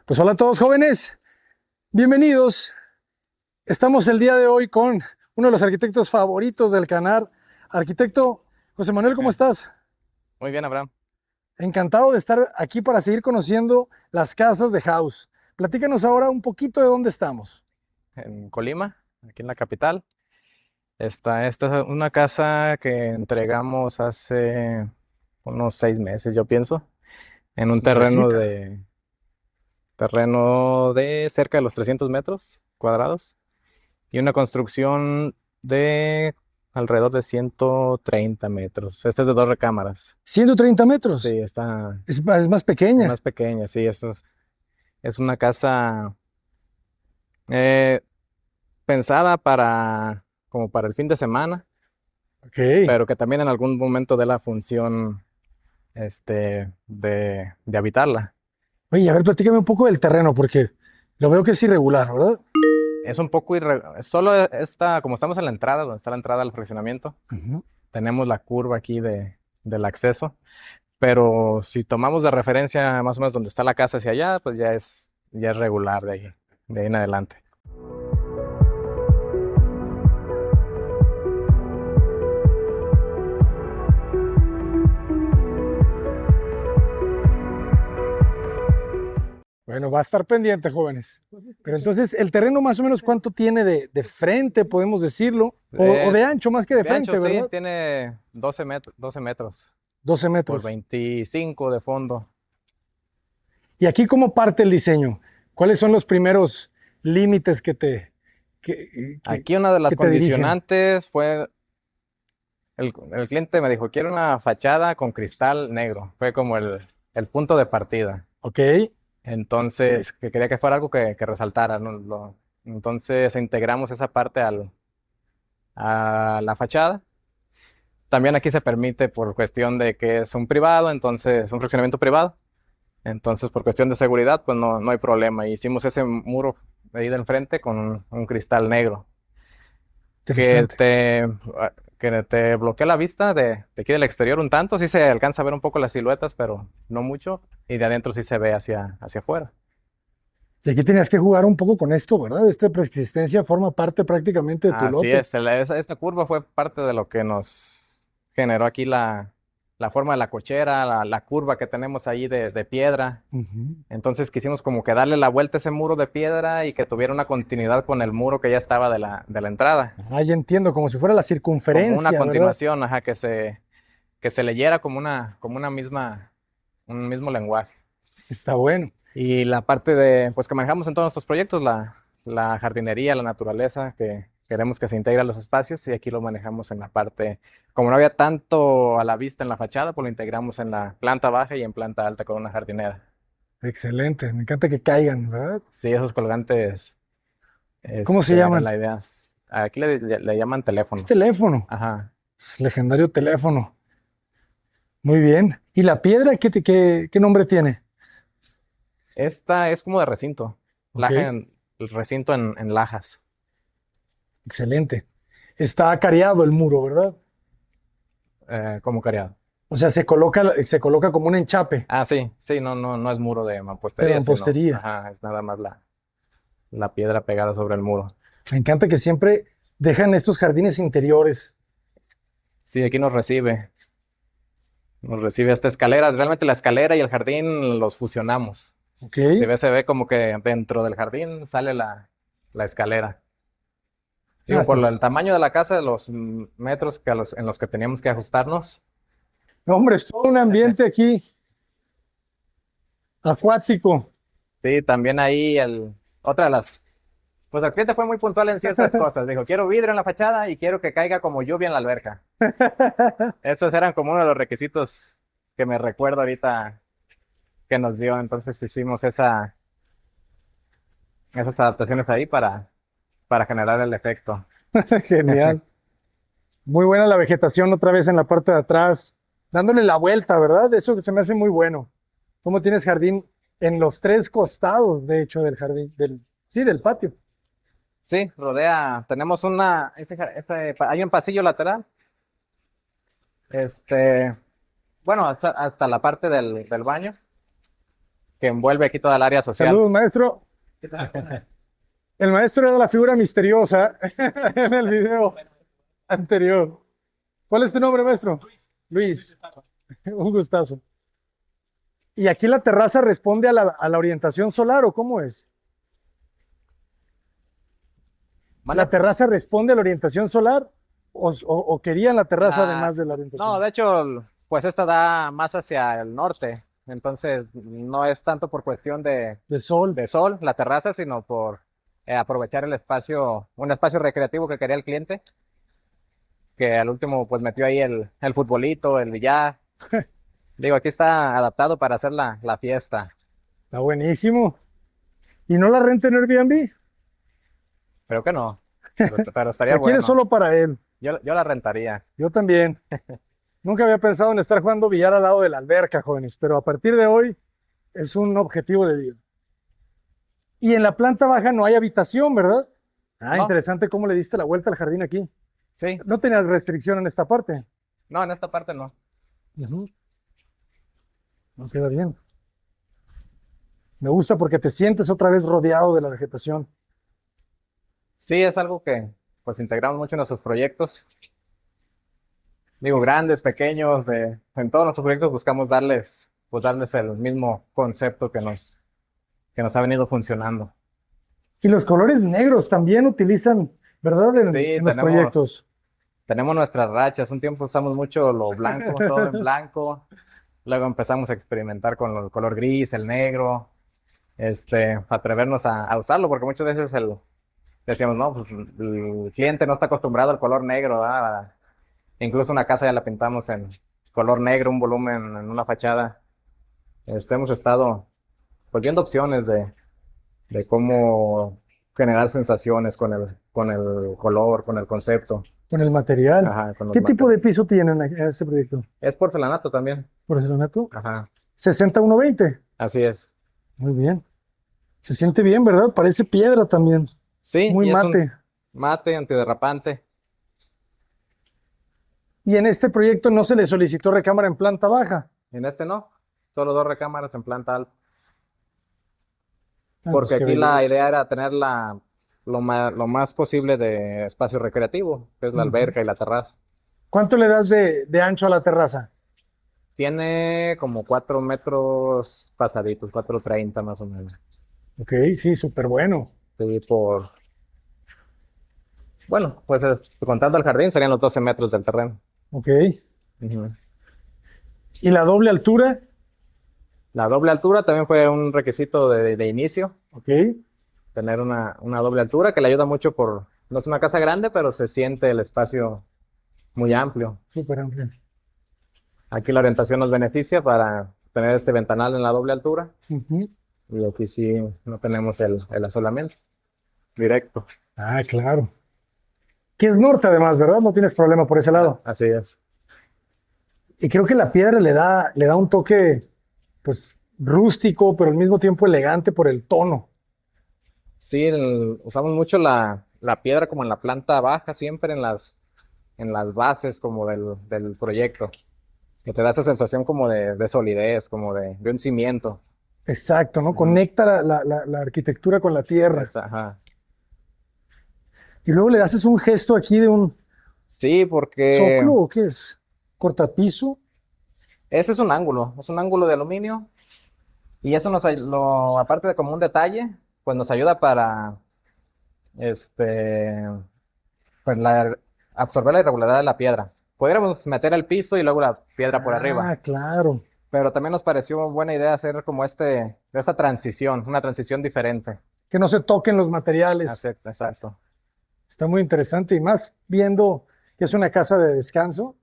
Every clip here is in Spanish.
Pues hola a todos jóvenes, bienvenidos. Estamos el día de hoy con uno de los arquitectos favoritos del canal, arquitecto José Manuel, ¿cómo estás? Muy bien, Abraham. Encantado de estar aquí para seguir conociendo las casas de House. Platícanos ahora un poquito de dónde estamos. En Colima, aquí en la capital. Esta es una casa que entregamos hace unos 6 meses, yo pienso, en un Nuevecita. terreno de cerca de los 300 metros cuadrados y una construcción de alrededor de 130 metros. Esta es de 2 recámaras. 130 metros, Sí, está es más pequeña. más pequeña, sí, es una casa eh, pensada como para el fin de semana, Ok. pero que también en algún momento dé la función de habitarla. Oye, a ver, platícame un poco del terreno, porque lo veo que es irregular, ¿verdad? Es un poco solo esta, como estamos en la entrada, donde está la entrada al fraccionamiento, Ujú. tenemos la curva aquí del acceso, pero si tomamos de referencia más o menos donde está la casa hacia allá, pues ya es regular de ahí en adelante. Bueno, va a estar pendiente, jóvenes. Pero entonces, ¿el terreno más o menos cuánto tiene de frente, podemos decirlo? O Eh, de ancho más que de de ancho, frente, sí, ¿verdad? tiene 12 metros 12 por metros. 25 de fondo. ¿Y aquí cómo parte el diseño? ¿Cuáles son los primeros límites Aquí una de que las te dirigen? condicionantes fue, el cliente me dijo, quiero una fachada con cristal negro. Fue como el punto de partida. Ok, Entonces, que quería que fuera algo que resaltara, ¿no? Entonces integramos esa parte a la fachada. También aquí se permite por cuestión de que es un privado, entonces un fraccionamiento privado. Entonces, por cuestión de seguridad, pues no hay problema. Hicimos ese muro de ahí de enfrente con un cristal negro que interesante. te bloquea la vista de aquí del exterior un tanto. Sí se alcanza a ver un poco las siluetas, pero no mucho. Y de adentro sí se ve hacia afuera. Y aquí tenías que jugar un poco con esto, ¿verdad? Esta preexistencia forma parte prácticamente de tu Así lote. es, esta curva fue parte de lo que nos generó aquí la forma de la cochera, la curva que tenemos ahí de piedra. Ujú. Entonces quisimos como que darle la vuelta a ese muro de piedra y que tuviera una continuidad con el muro que ya estaba de la entrada. Ah, ya entiendo, como si fuera la Como una circunferencia, ¿verdad? continuación, ajá, que se leyera como una un mismo lenguaje. Está bueno. Y la parte pues que manejamos en todos nuestros proyectos, la jardinería, la naturaleza, que queremos que se integre a los espacios y aquí lo manejamos en la parte, como no había tanto a la vista en la fachada, pues lo integramos en la planta baja y en planta alta con una jardinera. Excelente, me encanta que caigan, ¿verdad? Sí, esos colgantes, ¿Cómo se era llaman? la idea. Aquí le llaman Es teléfonos. teléfono, Ajá. es legendario teléfono. Muy bien. ¿Y la piedra qué nombre tiene? Esta es como de recinto. Ok, El recinto en lajas. excelente. Está cariado el muro, ¿verdad? Como cariado. O sea, se coloca como un enchape, Ah, sí, sí, no es muro de de mampostería, sino, mampostería. ajá, es nada más la piedra pegada sobre el muro. Me encanta que siempre dejan estos jardines interiores. Sí, aquí nos recibe esta escalera. Realmente la escalera y el jardín los fusionamos. Ok. Si ves, se ve como que dentro del jardín sale la escalera. Ah, Digo, por el tamaño de la casa, de los metros en los que teníamos que ajustarnos. no, hombre, es todo un ambiente aquí acuático. Sí, también ahí otra de pues el cliente fue muy puntual en ciertas cosas. Dijo, quiero vidrio en la fachada y quiero que caiga como lluvia en la alberca. Esos eran como uno de los requisitos que me recuerdo ahorita que nos dio. Entonces hicimos esas adaptaciones ahí para generar el efecto. Genial. Muy buena la vegetación otra vez en la parte de atrás, dándole la vuelta, ¿verdad? Eso que se me hace muy bueno. ¿Cómo tienes jardín en los tres costados, de hecho, del jardín, sí, del patio? Sí, tenemos hay un pasillo lateral, este, bueno, hasta la parte del baño. que envuelve aquí toda el área social. Saludos, maestro. El maestro era la figura misteriosa en el video anterior. ¿Cuál es tu nombre, maestro? Luis. Un gustazo. ¿Y aquí la terraza responde a la orientación solar o cómo es? ¿La terraza responde a la orientación solar o querían la terraza además de la orientación? No, de hecho, pues esta da más hacia el norte, entonces no es tanto por cuestión De sol, la terraza, sino por aprovechar el espacio, un espacio recreativo que quería el cliente, que al último pues metió ahí el futbolito, el billar. Digo, aquí está adaptado para hacer la fiesta. Está buenísimo. ¿Y no la renta en Airbnb? Creo que no, pero estaría La quiere bueno. solo para él. Yo la rentaría. Yo también. Nunca había pensado en estar jugando billar al lado de la alberca, jóvenes, pero a partir de hoy es un objetivo de vida. Y en la planta baja no hay habitación, ¿verdad? Ah, No. interesante cómo le diste la vuelta al jardín aquí. Sí, No tenías restricción en esta parte. no, en esta parte no. Ujú. No queda bien. Me gusta porque te sientes otra vez rodeado de la vegetación. Sí, es algo que pues integramos mucho en nuestros proyectos. Digo, grandes, pequeños, en todos nuestros proyectos buscamos darles el mismo concepto que nos ha venido funcionando. Y los colores negros también utilizan, ¿verdad? En, Sí, en los proyectos. tenemos nuestras rachas. Un tiempo usamos mucho lo blanco, todo en blanco. Luego empezamos a experimentar con el color gris, el negro, atrevernos a usarlo, porque muchas veces decíamos, no, pues el cliente no está acostumbrado al color negro, ¿verdad? Incluso una casa ya la pintamos en color negro, un volumen en una fachada. Hemos estado pues, viendo opciones de cómo generar sensaciones con el color, con el concepto. Con el material. Ajá, con los ¿Qué tipo de materiales. piso tienen en este proyecto? Es porcelanato también. ¿Porcelanato? Ajá, 60-120. así es. Muy bien. Se siente bien, ¿verdad? Parece piedra también. Sí, Muy y es un mate. mate antiderrapante. Y en este proyecto no se le solicitó recámara en planta baja. En este no, solo 2 recámaras en planta alta. Ah, pues Porque qué aquí la belleza. idea era tener lo más posible de espacio recreativo, que es la Ujú. alberca y la terraza. ¿Cuánto le das de ancho a la terraza? Tiene como 4 metros pasaditos, 4.30 más o menos. Ok, sí, súper bueno. Sí, bueno, pues contando el jardín serían los 12 metros del terreno. Ok. Ujú. ¿Y la doble altura? La doble altura también fue un requisito de inicio, Ok. tener una doble altura que le ayuda mucho no es una casa grande, pero se siente el espacio muy amplio. Súper amplio. Aquí la orientación nos beneficia para tener este ventanal en la doble altura Ujú. y aquí sí no tenemos el asolamiento directo. Ah, claro. Que es norte además, ¿verdad? No tienes problema por ese lado. Así es. Y creo que la piedra le da un toque, pues, rústico, pero al mismo tiempo elegante por el tono. Sí, usamos mucho la piedra como en la planta baja, siempre en las bases como del proyecto, que te da esa sensación como de solidez, como de un cimiento. Exacto, ¿no? Ujú. Conecta la arquitectura con la tierra. Ajá. Y luego le haces un gesto aquí de un Sí, porque soclo o qué es, cortapiso. ese es un ángulo de aluminio y eso aparte de como un detalle, pues nos ayuda para este, pues absorber la irregularidad de la piedra. Podríamos meter el piso y luego la piedra por arriba, Ah, claro. pero también nos pareció buena idea hacer como esta transición, una transición diferente. Que no se toquen los materiales. Exacto. Está muy interesante y más viendo que es una casa de descanso,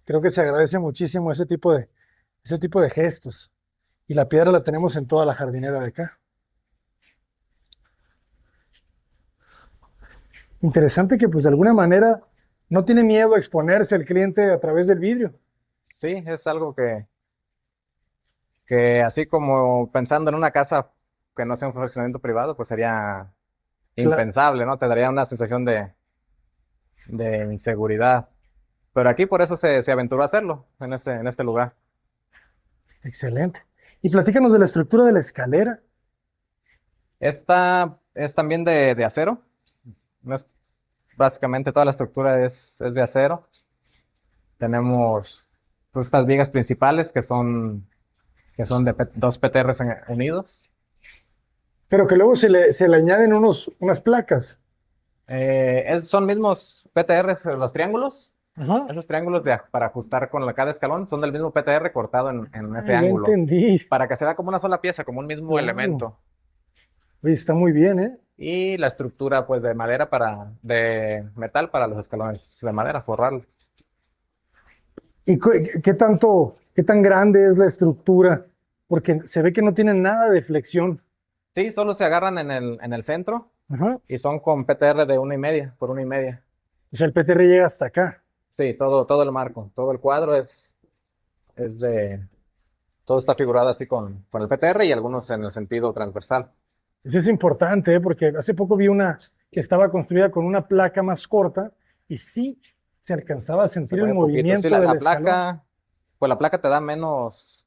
creo que se agradece muchísimo ese tipo de gestos. Y la piedra la tenemos en toda la jardinera de acá. Interesante que pues de alguna manera no tiene miedo a exponerse al cliente a través del vidrio. Sí, es algo que así como pensando en una casa que no sea un funcionamiento privado, pues sería Cla- impensable, ¿no? Te daría una sensación de inseguridad. Pero aquí por eso se aventuró a hacerlo, en este lugar. Excelente. Y platícanos de la estructura de la escalera. Esta es también de acero. No es- Básicamente toda la estructura es de acero. Tenemos pues, estas vigas principales que son de dos PTRs unidos. Pero que luego se le añaden unas placas. Son mismos PTRs, los triángulos. Ajá. Esos triángulos para ajustar con cada escalón son del mismo PTR cortado en ese Ya ángulo. entendí. Para que se vea como una sola pieza, como un mismo Claro. elemento. Oye, está muy bien, ¿eh? Y la estructura pues de de metal para los escalones de madera, forrarlo. ¿Y qué tan grande es la estructura? Porque se ve que no tiene nada de flexión. Sí, solo se agarran en el centro Ajá. y son con PTR de 1,5 por 1,5. O sea, el PTR llega hasta acá. Sí, todo el marco, todo el cuadro todo está figurado así con el PTR y algunos en el sentido transversal. Eso es importante, ¿eh? Porque hace poco vi una que estaba construida con una placa más corta y sí se alcanzaba a Se sentir el mueve poquito. movimiento Sí, del la escalón. placa, pues la placa te da menos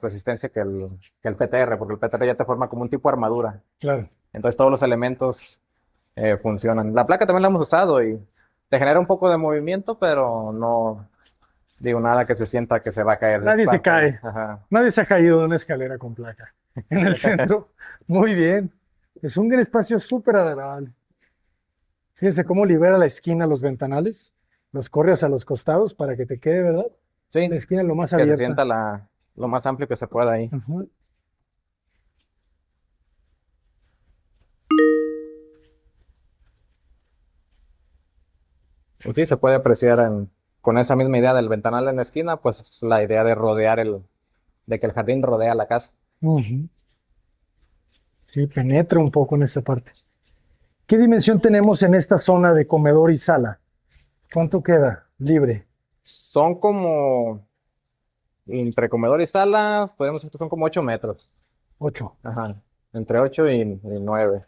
resistencia que el PTR, porque el PTR ya te forma como un tipo de armadura. Claro. Entonces todos los elementos funcionan. La placa también la hemos usado y te genera un poco de movimiento, pero no digo nada que se sienta que se va a caer. Nadie se cae. Ajá. Nadie se ha caído de una escalera con placa. En el centro. Muy bien. Es un espacio súper agradable. Fíjense cómo libera la esquina los ventanales. Los corre hacia los costados para que te quede, ¿verdad? Sí, La esquina lo más que se abierta. sienta lo más amplio que se pueda ahí. Ujú. Sí, se puede apreciar con esa misma idea del ventanal en la esquina, pues la idea de de que el jardín rodea la casa. Ujú. Sí, penetra un poco en esta parte. ¿Qué dimensión tenemos en esta zona de comedor y sala? ¿Cuánto queda libre? Son como, entre comedor y sala, podemos decir que son como 8 metros. 8. Ajá, entre 8 y 9.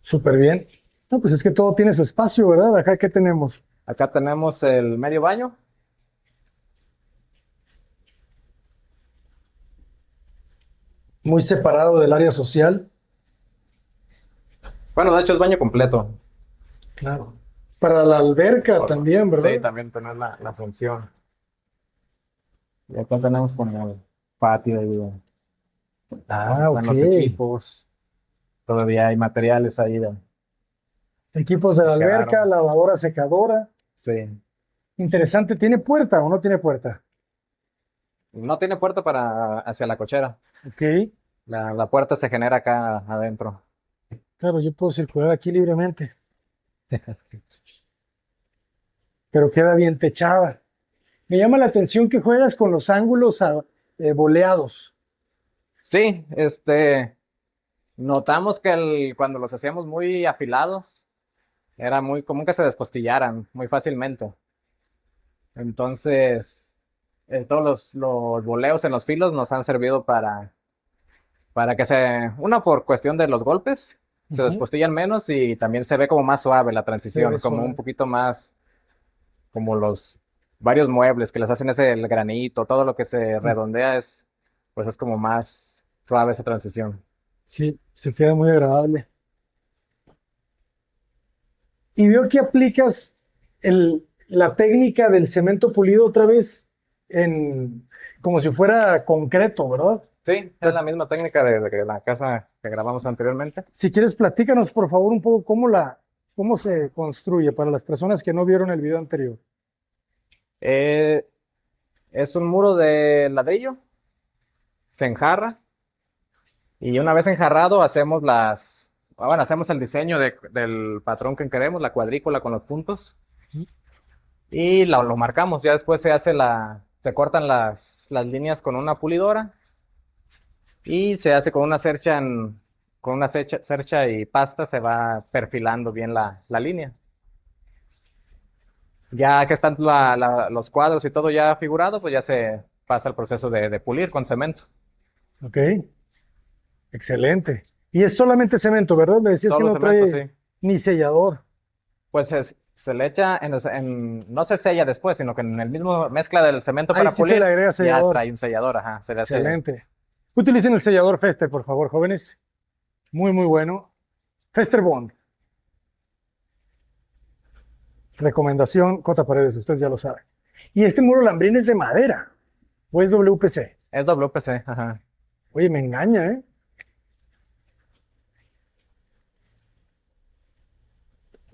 Súper bien. No, pues es que todo tiene su espacio, ¿verdad? Acá, ¿qué tenemos? Acá tenemos el medio baño. Muy separado del área social. Bueno, de hecho es baño completo. Claro. Para la alberca también, ¿verdad? Sí, también tener la función. Y acá tenemos como el patio y Ah, están ok. los equipos. Todavía hay materiales ahí. Equipos de la alberca, Quedaron. lavadora, secadora. Sí. Interesante. ¿Tiene puerta o no tiene puerta? No tiene puerta hacia la cochera. Ok. La puerta se genera acá adentro. Claro, yo puedo circular aquí libremente, pero queda bien techada. Me llama la atención que juegas con los ángulos boleados. Sí, notamos que cuando los hacíamos muy afilados, era muy común que se descostillaran muy fácilmente. Entonces, todos los boleos en los filos nos han servido para que una por cuestión de los golpes, se Ujú. descostillan menos y también se ve como más suave la transición, ve como suave. un poquito más, como los varios muebles que les hacen el granito, todo lo que se redondea pues es como más suave esa transición. Sí, se queda muy agradable. Y veo que aplicas la técnica del cemento pulido otra vez como si fuera concreto, ¿verdad? Sí, es la misma técnica de la casa que grabamos anteriormente. Si quieres, platícanos por favor un poco cómo se construye para las personas que no vieron el video anterior. Eh, es un muro de ladrillo, se enjarra y una vez enjarrado hacemos el diseño del patrón que queremos, la cuadrícula con los puntos y lo marcamos. Ya después se cortan las líneas con una pulidora y se hace con una cercha y pasta se va perfilando bien la línea. Ya que están los cuadros y todo ya figurado, pues ya se pasa el proceso de pulir con cemento. Ok, excelente. Y es solamente cemento, ¿verdad? Me decías que Solo no cemento, trae sí. ni sellador. Pues Se le echa no se sella después, sino que en el mismo mezcla del cemento Ahí para sí se pulir, le agrega ya sellador. trae un sellador, ajá, se le hace. Excelente. Utilicen el sellador Fester, por favor, jóvenes. Muy, muy bueno. Fester Bond. Recomendación, Cota Paredes, ustedes ya lo saben. Y este muro lambrín es de madera, o es WPC. Es WPC, ajá. Oye, me engaña, ¿eh?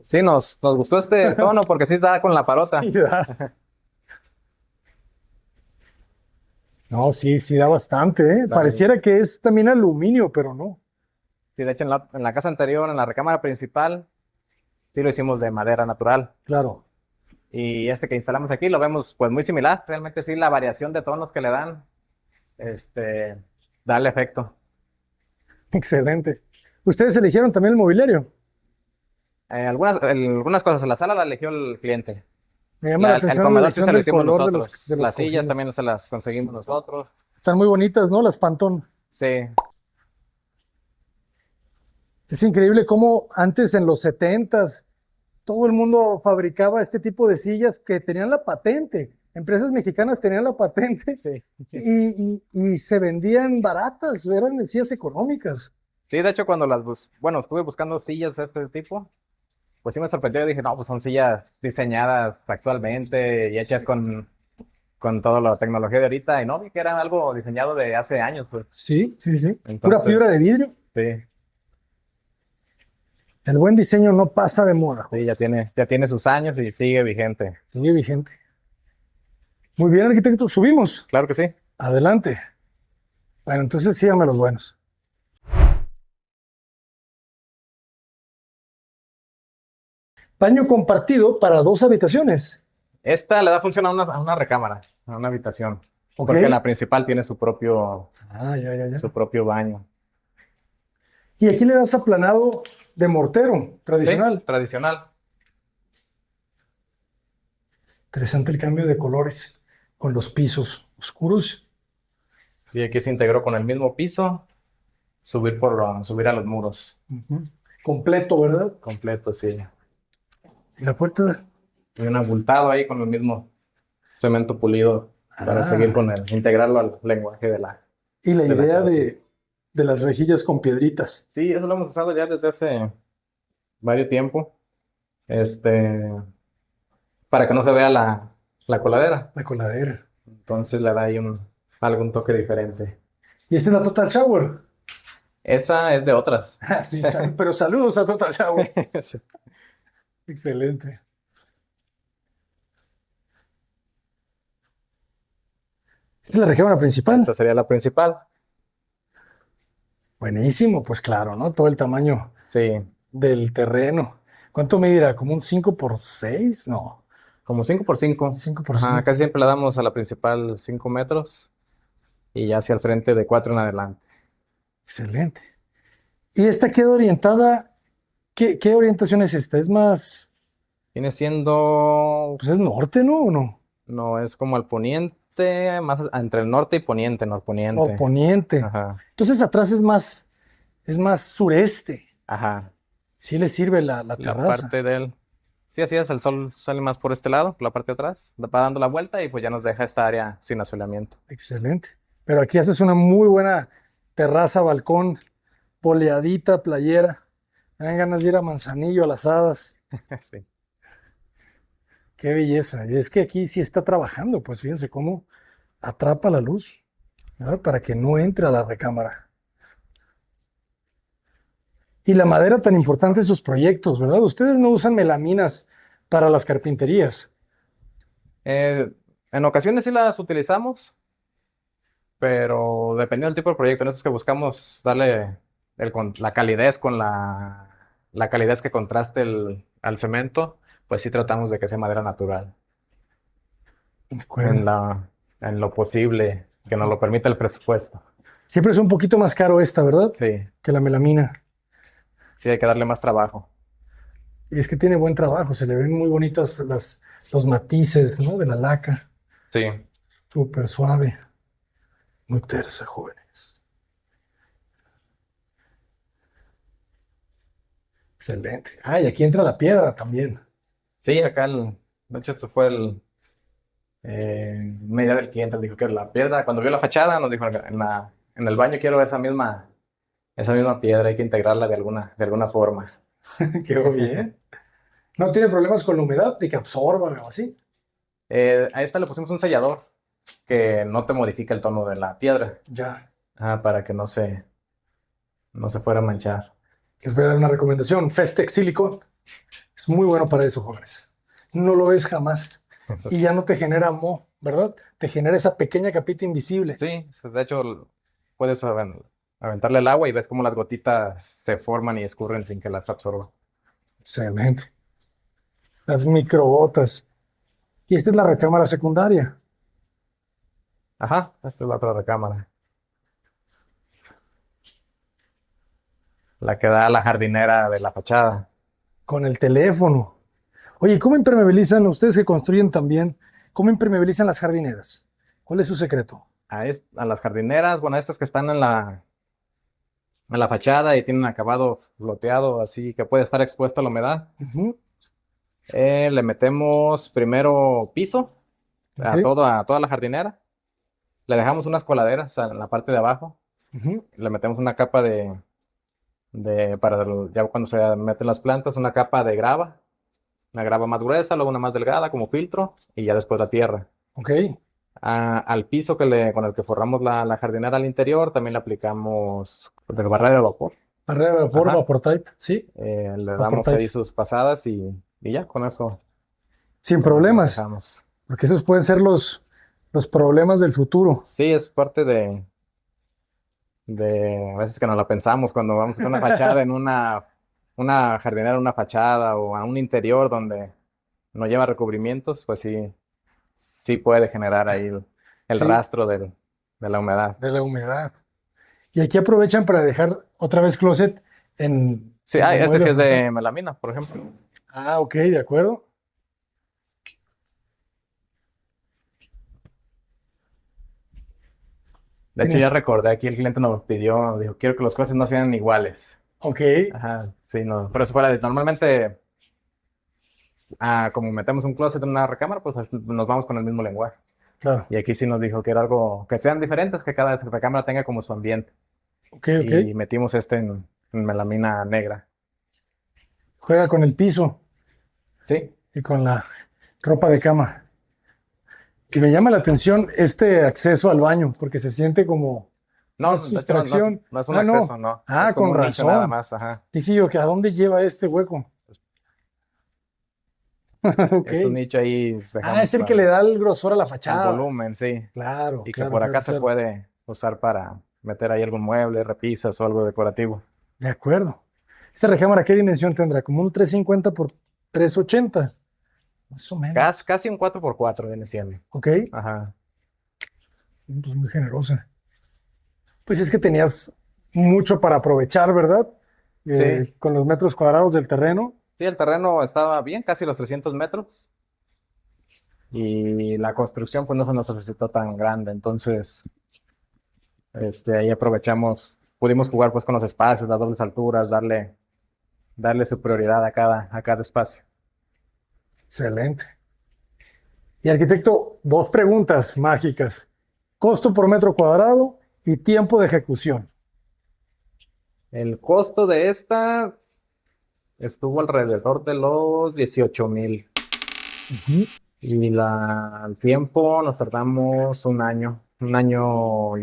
Sí, nos gustó este tono porque sí está con la parota. Sí, da. No, sí, sí da bastante, ¿eh? Claro. Pareciera que es también aluminio, pero no. Sí, de hecho, en la casa anterior, en la recámara principal, sí lo hicimos de madera natural. Claro. Y este que instalamos aquí lo vemos pues muy similar. Realmente sí, la variación de tonos que le dan, da el efecto. Excelente. ¿Ustedes eligieron también el mobiliario? Algunas cosas en la sala la eligió el cliente. Me llama la El atención la comedor sí elección se lo del hicimos color nosotros. de los Las sillas cojines. también se las conseguimos nosotros. Están muy bonitas, ¿no? Las Pantone. Sí, Es increíble cómo antes en los 70s todo el mundo fabricaba este tipo de sillas que tenían la patente. Empresas mexicanas tenían la patente sí. y se vendían baratas, eran sillas económicas. Sí, de hecho, cuando bueno, estuve buscando sillas de este tipo, pues sí me sorprendió. Dije, no, pues son sillas diseñadas actualmente y hechas Sí, con toda la tecnología de ahorita. Y no, vi que era algo diseñado de hace años, pues. sí, sí, sí. Pura Entonces, fibra de vidrio. sí, El buen diseño no pasa de moda, sí, jóvenes. ya tiene sus años y sigue vigente. Sigue vigente. Muy bien, arquitecto, subimos. Claro que sí. Adelante. Bueno, entonces síganme los buenos. Baño compartido para 2 habitaciones. Esta le da función a una recámara, a una habitación. ¿Ok? Porque la principal tiene Ah, ya. su propio baño. Y aquí le das aplanado de mortero, Sí, tradicional. tradicional. Interesante el cambio de colores con los pisos oscuros. Sí, aquí se integró con el mismo piso, subir a los muros. Ujú. Completo, ¿verdad? Completo, sí. Y la puerta. Y un abultado ahí con el mismo cemento pulido para seguir con integrarlo al lenguaje Y la de la idea casa. de las rejillas con piedritas. Sí, eso lo hemos usado ya desde hace varios tiempo. Este, para que no se vea la coladera. La coladera. Entonces le da ahí algún toque diferente. Y esta es la Total Shower. Esa es de otras. Ah, sí, pero saludos a Total Shower. Sí. Excelente. Esta es la recámara principal. Esta sería la principal. Buenísimo, pues claro, ¿no? Todo el tamaño Sí, del terreno. ¿Cuánto medirá? ¿Como un 5 por 6? No, como 5 por 5. 5 por Ajá, 5. casi siempre le damos a la principal 5 metros y ya hacia el frente de 4 en adelante. Excelente. ¿Y esta queda orientada? ¿Qué orientación es esta? Es más, Viene siendo, pues es norte, ¿no? ¿O no? no, es como al poniente, más entre el norte y poniente, norponiente. Poniente. Ajá, Entonces atrás es más sureste. ajá. Sí le sirve la La terraza. parte del, sí, así es, el sol sale más por este lado, por la parte de atrás, va dando la vuelta y pues ya nos deja esta área sin asoleamiento. Excelente. Pero aquí haces una muy buena terraza, balcón, boleadita, playera. Me dan ganas de ir a Manzanillo, a las hadas. Sí. Qué belleza. Y es que aquí sí está trabajando, pues fíjense cómo atrapa la luz, ¿verdad? Para que no entre a la recámara. Y la madera tan importante en sus proyectos, ¿verdad? Ustedes no usan melaminas para las carpinterías. En ocasiones sí las utilizamos, pero dependiendo del tipo de proyecto, en estos que buscamos darle la calidez con la calidez que contraste al cemento, pues sí tratamos de que sea madera natural, De en acuerdo. en lo posible, que nos lo permita el presupuesto. Siempre es un poquito más caro esta, ¿verdad? Sí, Que la melamina. sí hay que darle más trabajo. Y es que tiene buen trabajo, se le ven muy bonitas los matices, ¿no? De la laca. Sí, Súper suave. Muy tersa, jóvenes. Excelente. Ah, y aquí entra la piedra también. Sí, de hecho, esto fue una idea del cliente, dijo que la piedra, cuando vio la fachada, nos dijo en el baño quiero esa misma piedra, hay que integrarla de alguna forma. Quedó bien. No tiene problemas con la humedad, de que absorba o así. A esta le pusimos un sellador que no te modifica el tono de la piedra, Ya, para que no se fuera a manchar. les voy a dar una recomendación. Festex Silicone es muy bueno para eso, jóvenes. No lo ves jamás. Y ya no te genera moho, ¿verdad? Te genera esa pequeña capita invisible. Sí, de hecho, puedes aventarle el agua y ves cómo las gotitas se forman y escurren sin que las absorba. Excelente. Las microgotas. Y esta es la recámara secundaria, Ajá, esta es la otra recámara. La que da a la jardinera de la fachada. con el teléfono. Oye, ¿cómo impermeabilizan ustedes que construyen también? ¿Cómo impermeabilizan las jardineras? ¿Cuál es su secreto? A las jardineras, bueno, estas que están en la fachada y tienen acabado floteado, así que puede estar expuesto a la humedad. Ujú, Le metemos primero piso ok, a toda la jardinera. Le dejamos unas coladeras en la parte de abajo. ujú, Le metemos una capa ya cuando se meten las plantas, una capa de grava. Una grava más gruesa, luego una más delgada como filtro y ya después la tierra. ok. Al piso con el que forramos la jardinera al interior, también le aplicamos de barrera de vapor. Barrera de vapor, Ajá. Vaportight, sí, Le damos Vaportight. ahí sus pasadas y ya, Sin con eso lo problemas, dejamos. porque esos pueden ser los problemas del futuro. Sí, es parte de a veces que no la pensamos cuando vamos a hacer una fachada una jardinera, una fachada o a un interior donde no lleva recubrimientos, pues sí, sí puede generar ahí el Sí, rastro de la humedad. de la humedad. Y aquí aprovechan para dejar otra vez closet Sí, en el este mueble sí es frontal. de melamina, por ejemplo. Ah, ok, de acuerdo. De hecho, ya Tienes, recordé, aquí el cliente nos pidió, dijo, quiero que los closets no sean iguales. ok, Ajá, sí, no, pero eso fuera normalmente, como metemos un closet en una recámara, pues nos vamos con el mismo lenguaje. claro, Y aquí sí nos dijo que era algo, que sean diferentes, que cada recámara tenga como su ambiente. ok, ok. Y metimos en melamina negra. Juega con el piso Sí, y con la ropa de cama. Que me llama la atención este acceso al baño, porque se siente como una no, de hecho sustracción. no es un Ah, acceso, no. no. Ah, Es como con un nicho nada razón. más, ajá. Dije yo, que ¿a dónde lleva este hueco? Ok. Es un nicho ahí, Ah, es dejamos el que le da el grosor a la al fachada. volumen, sí. Claro, Y que claro, por acá claro, se claro. puede usar para meter ahí algún mueble, repisas o algo decorativo. De acuerdo. ¿Esta recámara qué dimensión tendrá? Como un 350 por 380, más o menos. Casi un 4x4 viene siendo. Ok, Ajá. pues muy generosa. Pues es que tenías mucho para aprovechar, ¿verdad? Sí, Con los metros cuadrados del terreno. sí, el terreno estaba bien, casi los 300 metros. Y la construcción pues no se nos solicitó tan grande. Entonces, ahí pudimos jugar pues con los espacios, las dobles alturas, darle su prioridad a cada espacio. Excelente. Y arquitecto, dos preguntas mágicas. Costo por metro cuadrado y tiempo de ejecución. El costo de esta estuvo alrededor de los 18,000. Ujú. Y el tiempo nos tardamos un año y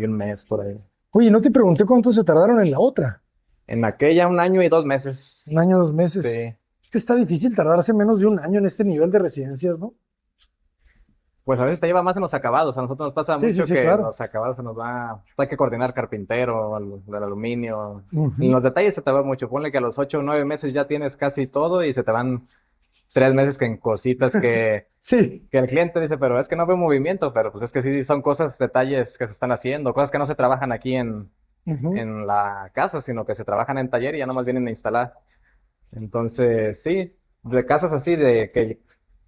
un mes por ahí. Oye, no te pregunté cuánto se tardaron en la otra. En aquella, un año y 2 Un meses. año, 2 meses. Sí. Es que está difícil tardarse menos de un año en este nivel de residencias, ¿no? Pues a veces te lleva más en los acabados. A nosotros nos pasa Sí, sí, mucho sí, que en claro. los acabados se nos va. Hay que coordinar carpintero, del aluminio. En Ujú. los detalles se te va mucho. Ponle que a los 8 o 9 meses ya tienes casi todo y se te van 3 meses que en cositas Sí. que el cliente dice, pero es que no veo movimiento, pero pues es que sí son cosas, detalles que se están haciendo, cosas que no se trabajan aquí Ujú. en la casa, sino que se trabajan en taller y ya nomás vienen a instalar. Entonces, sí, de casas así, de que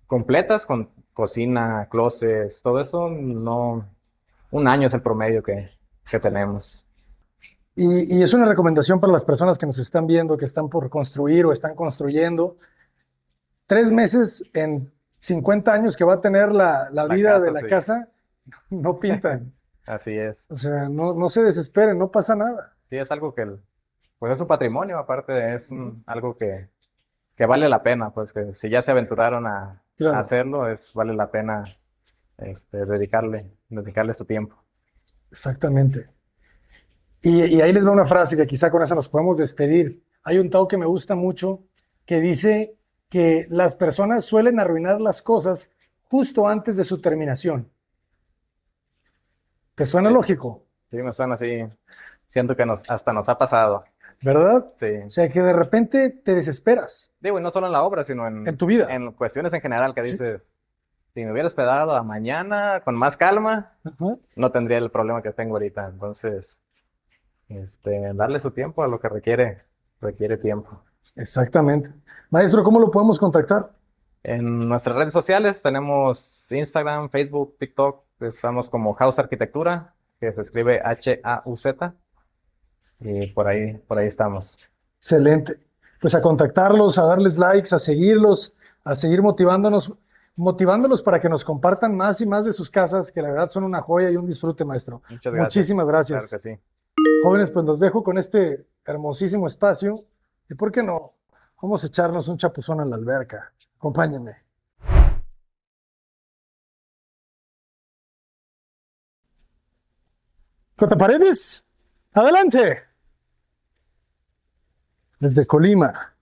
completas con cocina, closets, todo eso, no, un año es el promedio que tenemos. Y es una recomendación para las personas que nos están viendo, que están por construir o están construyendo. 3 meses en 50 años que va a tener la La vida de casa, la sí. casa, no pintan. Así es. O sea, no se desesperen, no pasa nada. Sí, es algo que, pues es su patrimonio, aparte es algo que vale la pena, pues que si ya se aventuraron a Claro, hacerlo, vale la pena dedicarle su tiempo. exactamente. Y ahí les va una frase que quizá con esa nos podemos despedir. Hay un Tao que me gusta mucho que dice que las personas suelen arruinar las cosas justo antes de su terminación. ¿Te suena Sí, lógico? sí, me suena así. Siento que hasta nos ha pasado. ¿Verdad? Sí. O sea, que de repente te desesperas Digo, y no solo en la obra, sino en tu vida. en cuestiones en general que Sí. dices, si me hubiera esperado a mañana con más calma, Ajá. no tendría el problema que tengo ahorita. Entonces, darle su tiempo a lo que requiere tiempo. Exactamente. Maestro, ¿cómo lo podemos contactar? En nuestras redes sociales tenemos Instagram, Facebook, TikTok. Estamos como House Arquitectura, que se escribe Hauz. Y por ahí estamos. Excelente. Pues a contactarlos, a darles likes, a seguirlos, a seguir motivándolos para que nos compartan más y más de sus casas, que la verdad son una joya y un disfrute, maestro. Muchas Muchísimas gracias. Claro gracias. que sí. Jóvenes, pues los dejo con este hermosísimo espacio. ¿Y por qué no? Vamos a echarnos un chapuzón a la alberca. Acompáñenme. Cota Paredes, adelante. Desde Colima.